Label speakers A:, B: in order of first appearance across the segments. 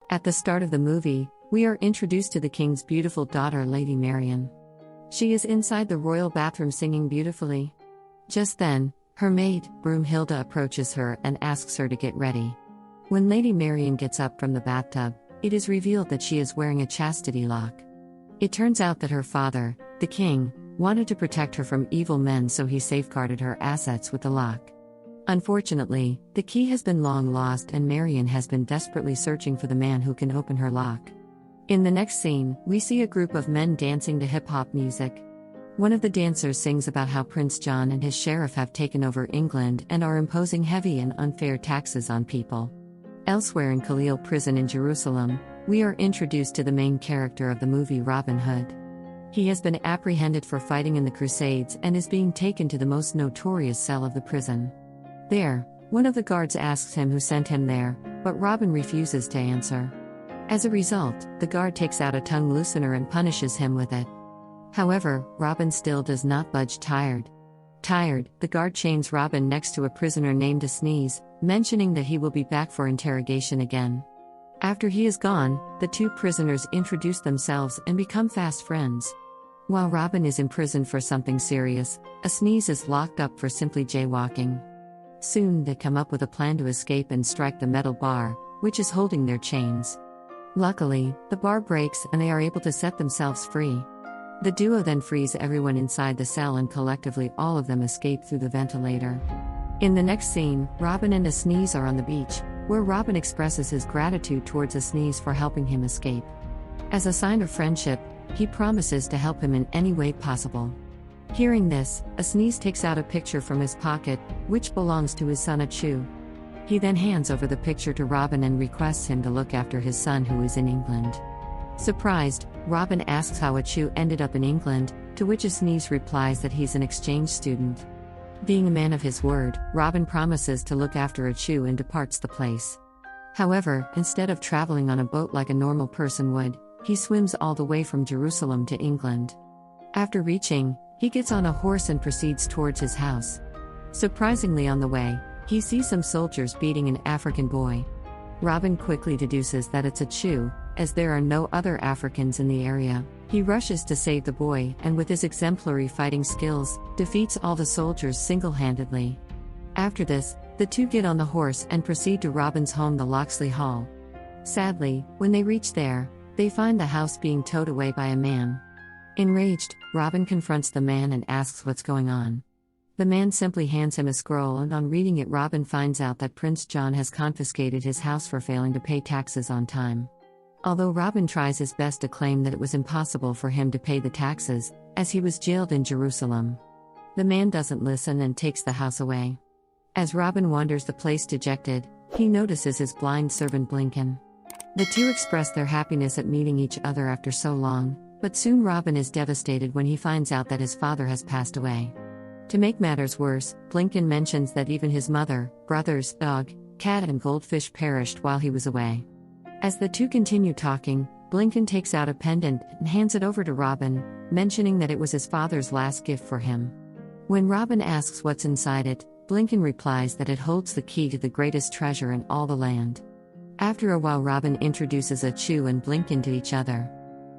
A: At the start of the movie, we are introduced to the king's beautiful daughter, Lady Marian. She is inside the royal bathroom singing beautifully. Just then, her maid, Broomhilda, approaches her and asks her to get ready. When Lady Marian gets up from the bathtub, it is revealed that she is wearing a chastity lock. It turns out that her father, the king, wanted to protect her from evil men, so he safeguarded her assets with the lock. Unfortunately, the key has been long lost and Marian has been desperately searching for the man who can open her lock. In the next scene, we see a group of men dancing to hip-hop music. One of the dancers sings about how Prince John and his sheriff have taken over England and are imposing heavy and unfair taxes on people. Elsewhere in Khalil prison in Jerusalem, we are introduced to the main character of the movie, Robin Hood. He has been apprehended for fighting in the Crusades and is being taken to the most notorious cell of the prison. There, one of the guards asks him who sent him there, but Robin refuses to answer. As a result, the guard takes out a tongue loosener and punishes him with it. However, Robin still does not budge. Tired, the guard chains Robin next to a prisoner named A Sneeze, mentioning that he will be back for interrogation again. After he is gone, the two prisoners introduce themselves and become fast friends. While Robin is imprisoned for something serious, A Sneeze is locked up for simply jaywalking. Soon they come up with a plan to escape and strike the metal bar, which is holding their chains. Luckily, the bar breaks and they are able to set themselves free. The duo then frees everyone inside the cell and collectively all of them escape through the ventilator. In the next scene, Robin and A Sneeze are on the beach, where Robin expresses his gratitude towards A Sneeze for helping him escape. As a sign of friendship, he promises to help him in any way possible. Hearing this, A Sneeze takes out a picture from his pocket, which belongs to his son Achu. He then hands over the picture to Robin and requests him to look after his son who is in England. Surprised, Robin asks how Achu ended up in England, to which A Sneeze replies that he's an exchange student. Being a man of his word, Robin promises to look after Achu and departs the place. However, instead of traveling on a boat like a normal person would, he swims all the way from Jerusalem to England. After reaching, he gets on a horse and proceeds towards his house. Surprisingly, on the way, he sees some soldiers beating an African boy. Robin quickly deduces that it's Achu, as there are no other Africans in the area. He rushes to save the boy and with his exemplary fighting skills, defeats all the soldiers single-handedly. After this, the two get on the horse and proceed to Robin's home, the Locksley Hall. Sadly, when they reach there, they find the house being towed away by a man. Enraged, Robin confronts the man and asks what's going on. The man simply hands him a scroll, and on reading it, Robin finds out that Prince John has confiscated his house for failing to pay taxes on time. Although Robin tries his best to claim that it was impossible for him to pay the taxes, as he was jailed in Jerusalem, the man doesn't listen and takes the house away. As Robin wanders the place dejected, he notices his blind servant Blinken. The two express their happiness at meeting each other after so long, but soon Robin is devastated when he finds out that his father has passed away. To make matters worse, Blinken mentions that even his mother, brothers, dog, cat and goldfish perished while he was away. As the two continue talking, Blinken takes out a pendant and hands it over to Robin, mentioning that it was his father's last gift for him. When Robin asks what's inside it, Blinken replies that it holds the key to the greatest treasure in all the land. After a while, Robin introduces Achu and Blinken to each other.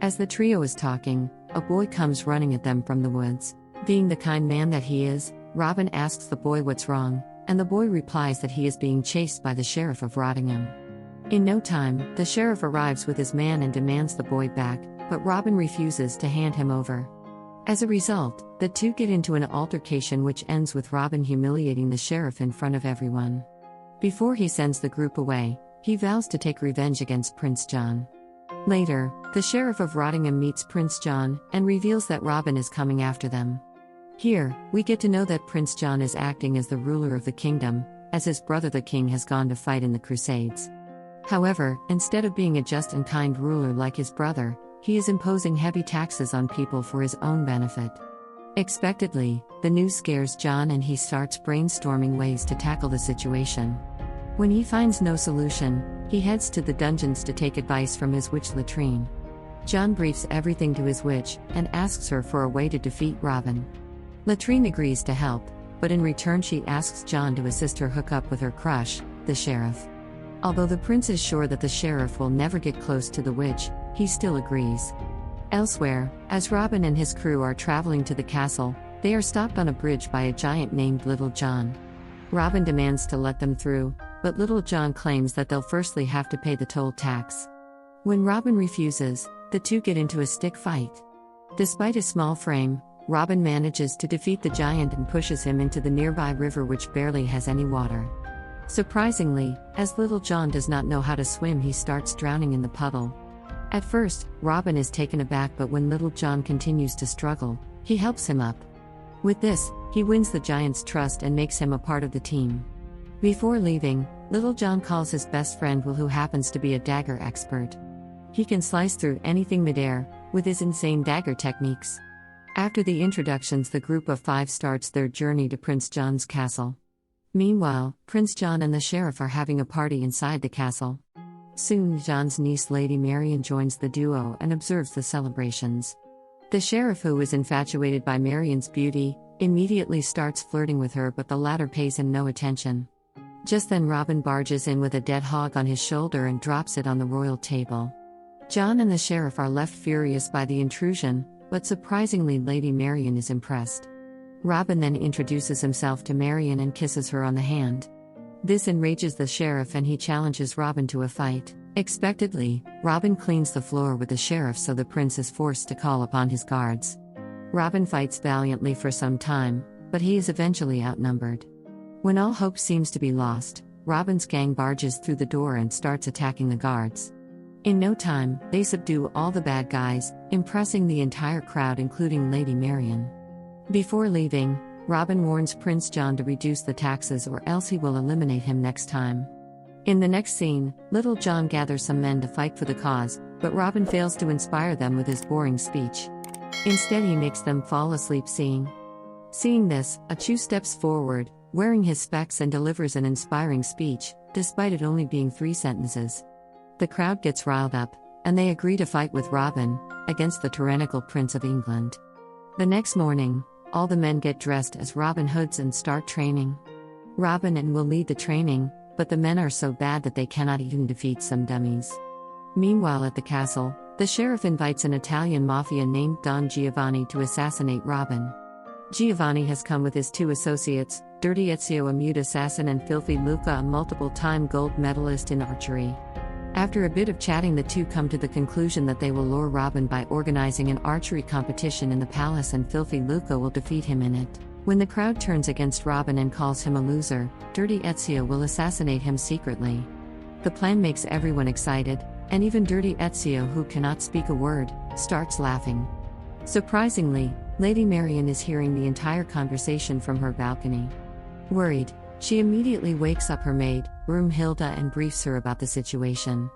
A: As the trio is talking, a boy comes running at them from the woods. Being the kind man that he is, Robin asks the boy what's wrong, and the boy replies that he is being chased by the sheriff of Rottingham. In no time, the sheriff arrives with his man and demands the boy back, but Robin refuses to hand him over. As a result, the two get into an altercation which ends with Robin humiliating the sheriff in front of everyone. Before he sends the group away, he vows to take revenge against Prince John. Later, the sheriff of Rottingham meets Prince John and reveals that Robin is coming after them. Here, we get to know that Prince John is acting as the ruler of the kingdom, as his brother the king has gone to fight in the Crusades. However, instead of being a just and kind ruler like his brother, he is imposing heavy taxes on people for his own benefit. Expectedly, the news scares John and he starts brainstorming ways to tackle the situation. When he finds no solution, he heads to the dungeons to take advice from his witch Latrine. John briefs everything to his witch and asks her for a way to defeat Robin. Latrine agrees to help, but in return she asks John to assist her hook up with her crush, the sheriff. Although the prince is sure that the sheriff will never get close to the witch, he still agrees. Elsewhere, as Robin and his crew are traveling to the castle, they are stopped on a bridge by a giant named Little John. Robin demands to let them through, but Little John claims that they'll firstly have to pay the toll tax. When Robin refuses, the two get into a stick fight. Despite his small frame, Robin manages to defeat the giant and pushes him into the nearby river, which barely has any water. Surprisingly, as Little John does not know how to swim, he starts drowning in the puddle. At first, Robin is taken aback, but when Little John continues to struggle, he helps him up. With this, he wins the giant's trust and makes him a part of the team. Before leaving, Little John calls his best friend Will, who happens to be a dagger expert. He can slice through anything midair, with his insane dagger techniques. After the introductions, the group of 5 starts their journey to Prince John's castle. Meanwhile, Prince John and the sheriff are having a party inside the castle. Soon, John's niece Lady Marian joins the duo and observes the celebrations. The sheriff, who is infatuated by Marian's beauty, immediately starts flirting with her, but the latter pays him no attention. Just then, Robin barges in with a dead hog on his shoulder and drops it on the royal table. John and the sheriff are left furious by the intrusion, but surprisingly, Lady Marian is impressed. Robin then introduces himself to Marian and kisses her on the hand. This enrages the sheriff and he challenges Robin to a fight. Expectedly, Robin cleans the floor with the sheriff, so the prince is forced to call upon his guards. Robin fights valiantly for some time, but he is eventually outnumbered. When all hope seems to be lost, Robin's gang barges through the door and starts attacking the guards. In no time, they subdue all the bad guys, impressing the entire crowd, including Lady Marian. Before leaving, Robin warns Prince John to reduce the taxes or else he will eliminate him next time. In the next scene, Little John gathers some men to fight for the cause, but Robin fails to inspire them with his boring speech. Instead, he makes them fall asleep singing. Seeing this, Achu steps forward, wearing his specs, and delivers an inspiring speech, despite it only being 3 sentences. The crowd gets riled up, and they agree to fight with Robin, against the tyrannical Prince of England. The next morning, all the men get dressed as Robin Hoods and start training. Robin and Will lead the training, but the men are so bad that they cannot even defeat some dummies. Meanwhile, at the castle, the sheriff invites an Italian mafia named Don Giovanni to assassinate Robin. Giovanni has come with his 2 associates, Dirty Ezio, a mute assassin, and Filthy Luca, a multiple-time gold medalist in archery. After a bit of chatting, the two come to the conclusion that they will lure Robin by organizing an archery competition in the palace, and Filthy Luca will defeat him in it. When the crowd turns against Robin and calls him a loser, Dirty Ezio will assassinate him secretly. The plan makes everyone excited, and even Dirty Ezio, who cannot speak a word, starts laughing. Surprisingly, Lady Marian is hearing the entire conversation from her balcony. Worried, she immediately wakes up her maid, Broomhilda, and briefs her about the situation.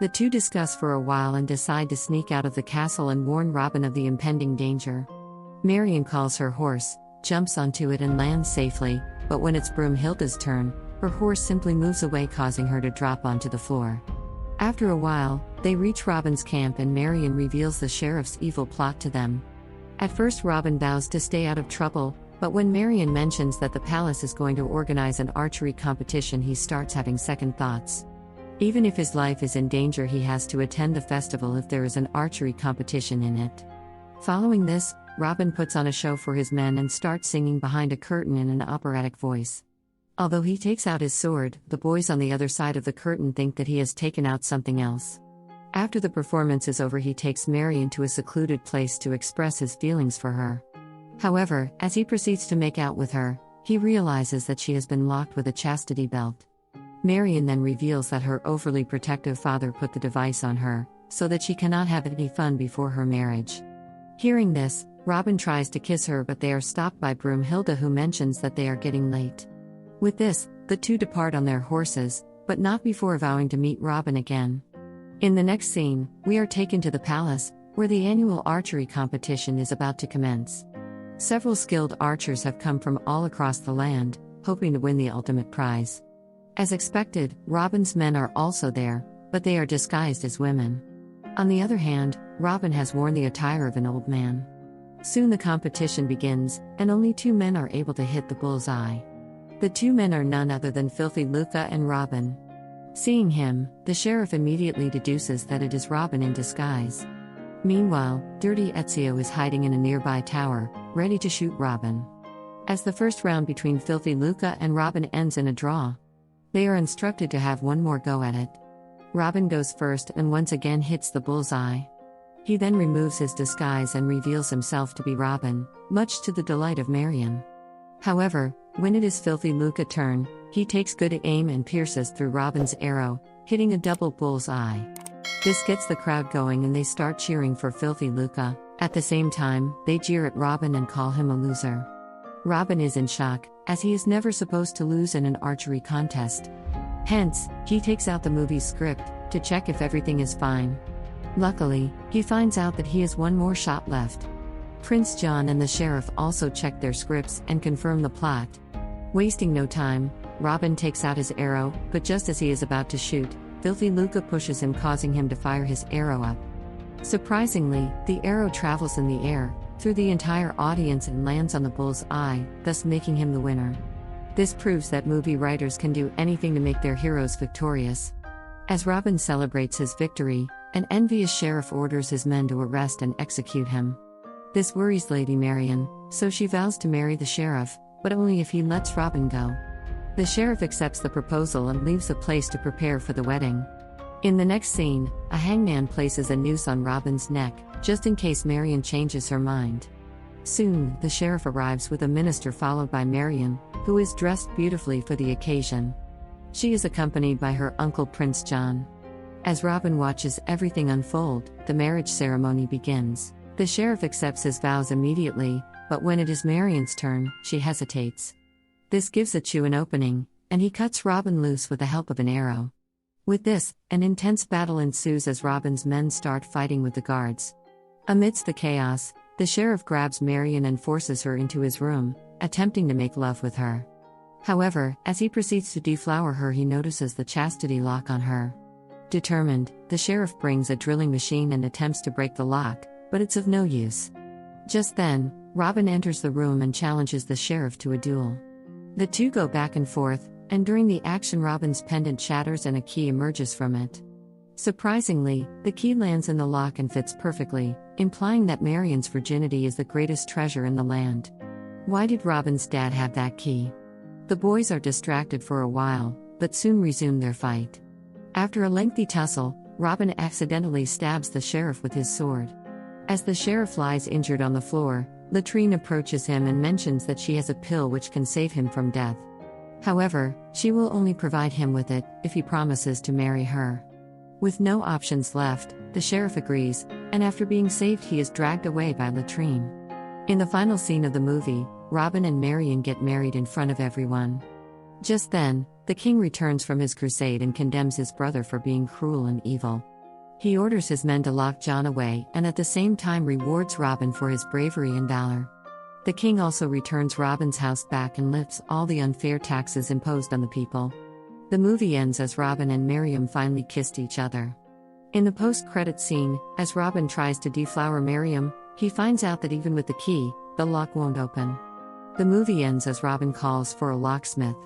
A: The two discuss for a while and decide to sneak out of the castle and warn Robin of the impending danger. Marian calls her horse, jumps onto it, and lands safely, but when it's Broomhilda's turn, her horse simply moves away, causing her to drop onto the floor. After a while, they reach Robin's camp and Marian reveals the sheriff's evil plot to them. At first, Robin vows to stay out of trouble, but when Marian mentions that the palace is going to organize an archery competition, he starts having second thoughts. Even if his life is in danger, he has to attend the festival if there is an archery competition in it. Following this, Robin puts on a show for his men and starts singing behind a curtain in an operatic voice. Although he takes out his sword, the boys on the other side of the curtain think that he has taken out something else. After the performance is over, he takes Marian to a secluded place to express his feelings for her. However, as he proceeds to make out with her, he realizes that she has been locked with a chastity belt. Marian then reveals that her overly protective father put the device on her, so that she cannot have any fun before her marriage. Hearing this, Robin tries to kiss her, but they are stopped by Broomhilda, who mentions that they are getting late. With this, the two depart on their horses, but not before vowing to meet Robin again. In the next scene, we are taken to the palace, where the annual archery competition is about to commence. Several skilled archers have come from all across the land, hoping to win the ultimate prize. As expected, Robin's men are also there, but they are disguised as women. On the other hand, Robin has worn the attire of an old man. Soon the competition begins, and only 2 men are able to hit the bull's eye. The 2 men are none other than Filthy Luca and Robin. Seeing him, the sheriff immediately deduces that it is Robin in disguise. Meanwhile, Dirty Ezio is hiding in a nearby tower, ready to shoot Robin. As the first round between Filthy Luca and Robin ends in a draw, they are instructed to have one more go at it. Robin goes first and once again hits the bullseye. He then removes his disguise and reveals himself to be Robin, much to the delight of Marion. However, when it is Filthy Luca's turn, he takes good aim and pierces through Robin's arrow, hitting a double bullseye. This gets the crowd going and they start cheering for Filthy Luca. At the same time, they jeer at Robin and call him a loser. Robin is in shock, as he is never supposed to lose in an archery contest. Hence, he takes out the movie's script to check if everything is fine. Luckily, he finds out that he has one more shot left. Prince John and the sheriff also check their scripts and confirm the plot. Wasting no time, Robin takes out his arrow, but just as he is about to shoot, Filthy Luca pushes him, causing him to fire his arrow up. Surprisingly, the arrow travels in the air, through the entire audience and lands on the bull's eye, thus making him the winner. This proves that movie writers can do anything to make their heroes victorious. As Robin celebrates his victory, an envious sheriff orders his men to arrest and execute him. This worries Lady Marion, so she vows to marry the sheriff, but only if he lets Robin go. The sheriff accepts the proposal and leaves the place to prepare for the wedding. In the next scene, a hangman places a noose on Robin's neck, just in case Marion changes her mind. Soon, the sheriff arrives with a minister followed by Marion, who is dressed beautifully for the occasion. She is accompanied by her uncle Prince John. As Robin watches everything unfold, the marriage ceremony begins. The sheriff accepts his vows immediately, but when it is Marion's turn, she hesitates. This gives Achu an opening, and he cuts Robin loose with the help of an arrow. With this, an intense battle ensues as Robin's men start fighting with the guards. Amidst the chaos, the sheriff grabs Marion and forces her into his room, attempting to make love with her. However, as he proceeds to deflower her, he notices the chastity lock on her. Determined, the sheriff brings a drilling machine and attempts to break the lock, but it's of no use. Just then, Robin enters the room and challenges the sheriff to a duel. The two go back and forth, and during the action Robin's pendant shatters and a key emerges from it. Surprisingly, the key lands in the lock and fits perfectly, implying that Marion's virginity is the greatest treasure in the land. Why did Robin's dad have that key? The boys are distracted for a while, but soon resume their fight. After a lengthy tussle, Robin accidentally stabs the sheriff with his sword. As the sheriff lies injured on the floor, Latrine approaches him and mentions that she has a pill which can save him from death. However, she will only provide him with it if he promises to marry her. With no options left, the sheriff agrees, and after being saved he is dragged away by Latrine. In the final scene of the movie, Robin and Marion get married in front of everyone. Just then, the king returns from his crusade and condemns his brother for being cruel and evil. He orders his men to lock John away and at the same time rewards Robin for his bravery and valor. The king also returns Robin's house back and lifts all the unfair taxes imposed on the people. The movie ends as Robin and Marion finally kissed each other. In the post-credit scene, as Robin tries to deflower Marion, he finds out that even with the key, the lock won't open. The movie ends as Robin calls for a locksmith.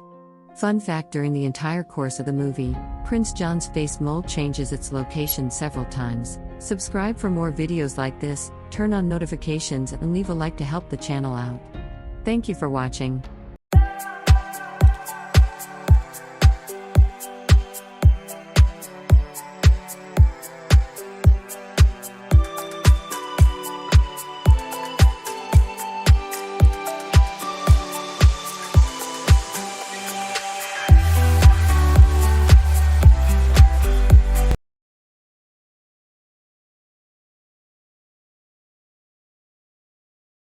A: Fun fact: during the entire course of the movie, Prince John's face mold changes its location several times. Subscribe for more videos like this, turn on notifications and leave a like to help the channel out. Thank you for watching.